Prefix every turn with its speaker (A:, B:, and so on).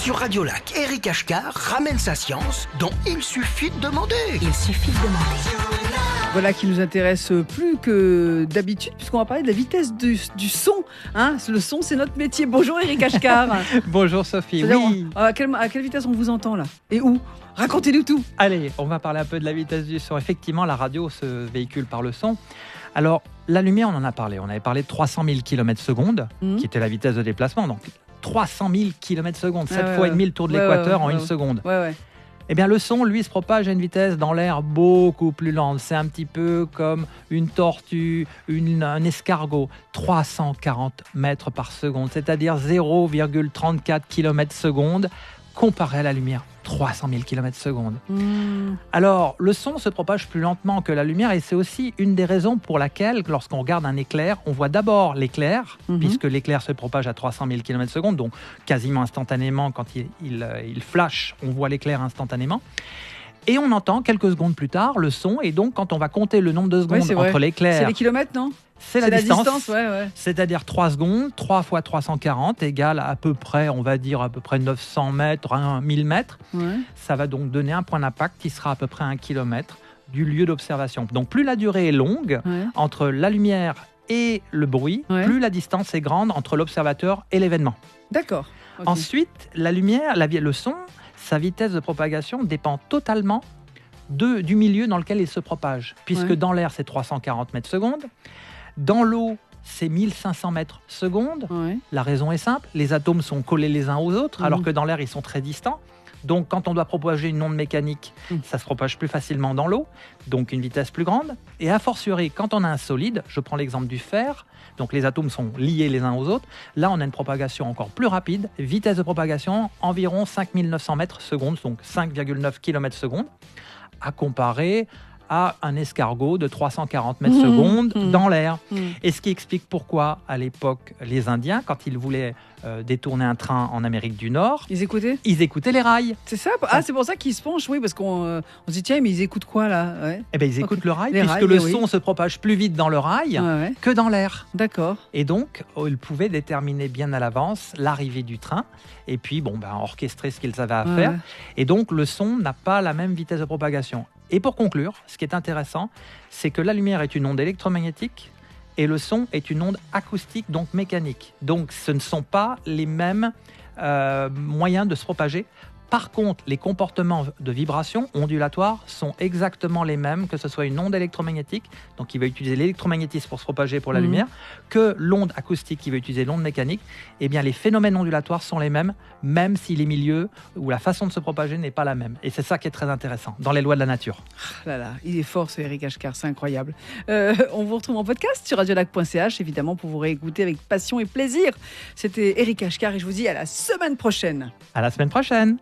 A: Sur Radio Lac, Eric Ashkar ramène sa science dont il suffit de demander.
B: Voilà qui nous intéresse plus que d'habitude, puisqu'on va parler de la vitesse du son. Hein, le son, c'est notre métier. Bonjour Eric Ashkar.
C: Bonjour Sophie.
B: Oui. À quelle vitesse on vous entend là? Et où? Racontez-nous tout.
C: Allez, on va parler un peu de la vitesse du son. Effectivement, la radio se véhicule par le son. Alors, la lumière, on en a parlé. On avait parlé de 300 000 km/s, qui était la vitesse de déplacement. Donc, 300 000 km/s, 7 fois et demi le tour de l'équateur en une seconde. Eh bien, le son, lui, se propage à une vitesse dans l'air beaucoup plus lente. C'est un petit peu comme une tortue, un escargot. 340 mètres par seconde, c'est-à-dire 0,34 km/s, comparé à la lumière. 300 000 km/s. Alors, le son se propage plus lentement que la lumière et c'est aussi une des raisons pour laquelle, lorsqu'on regarde un éclair, on voit d'abord l'éclair, puisque l'éclair se propage à 300 000 km/s, donc quasiment instantanément, quand il flash, on voit l'éclair instantanément. Et on entend quelques secondes plus tard le son, et donc quand on va compter le nombre de secondes entre l'éclair...
B: C'est les kilomètres, non ?
C: C'est la distance,
B: ouais.
C: C'est-à-dire 3 secondes, 3 fois 340 égale à peu près, on va dire à peu près 900 mètres, 1000 mètres. Ouais. Ça va donc donner un point d'impact qui sera à peu près 1 kilomètre du lieu d'observation. Donc plus la durée est longue entre la lumière et le bruit, plus la distance est grande entre l'observateur et l'événement.
B: D'accord. Okay.
C: Ensuite, la lumière, le son, sa vitesse de propagation dépend totalement du milieu dans lequel il se propage. Puisque dans l'air, c'est 340 mètres secondes. Dans l'eau, c'est 1500 mètres secondes. La raison est simple, les atomes sont collés les uns aux autres, alors que dans l'air, ils sont très distants. Donc, quand on doit propager une onde mécanique, ça se propage plus facilement dans l'eau, donc une vitesse plus grande. Et a fortiori, quand on a un solide, je prends l'exemple du fer, donc les atomes sont liés les uns aux autres, là, on a une propagation encore plus rapide, vitesse de propagation environ 5900 mètres secondes, donc 5,9 km/s, à comparer à un escargot de 340 mètres secondes dans l'air. Et ce qui explique pourquoi, à l'époque, les Indiens, quand ils voulaient détourner un train en Amérique du Nord...
B: Ils écoutaient
C: les rails.
B: C'est ça? Ah, c'est pour ça qu'ils se penchent, oui, parce qu'on se dit, tiens, mais ils écoutent quoi, là?
C: Eh bien, ils écoutent le rail, puisque le son se propage plus vite dans le rail que dans l'air.
B: D'accord.
C: Et donc, ils pouvaient déterminer bien à l'avance l'arrivée du train, et puis, orchestrer ce qu'ils avaient à faire. Et donc, le son n'a pas la même vitesse de propagation. Et pour conclure, ce qui est intéressant, c'est que la lumière est une onde électromagnétique et le son est une onde acoustique, donc mécanique. Donc ce ne sont pas les mêmes moyens de se propager. Par contre, les comportements de vibration ondulatoires sont exactement les mêmes, que ce soit une onde électromagnétique, donc qui va utiliser l'électromagnétisme pour se propager pour la lumière, que l'onde acoustique qui va utiliser l'onde mécanique. Eh bien, les phénomènes ondulatoires sont les mêmes, même si les milieux ou la façon de se propager n'est pas la même. Et c'est ça qui est très intéressant dans les lois de la nature.
B: Ah là là, il est fort ce Eric Ashkar, c'est incroyable. On vous retrouve en podcast sur radiolac.ch, évidemment, pour vous réécouter avec passion et plaisir. C'était Eric Ashkar et je vous dis à la semaine prochaine.
C: À la semaine prochaine.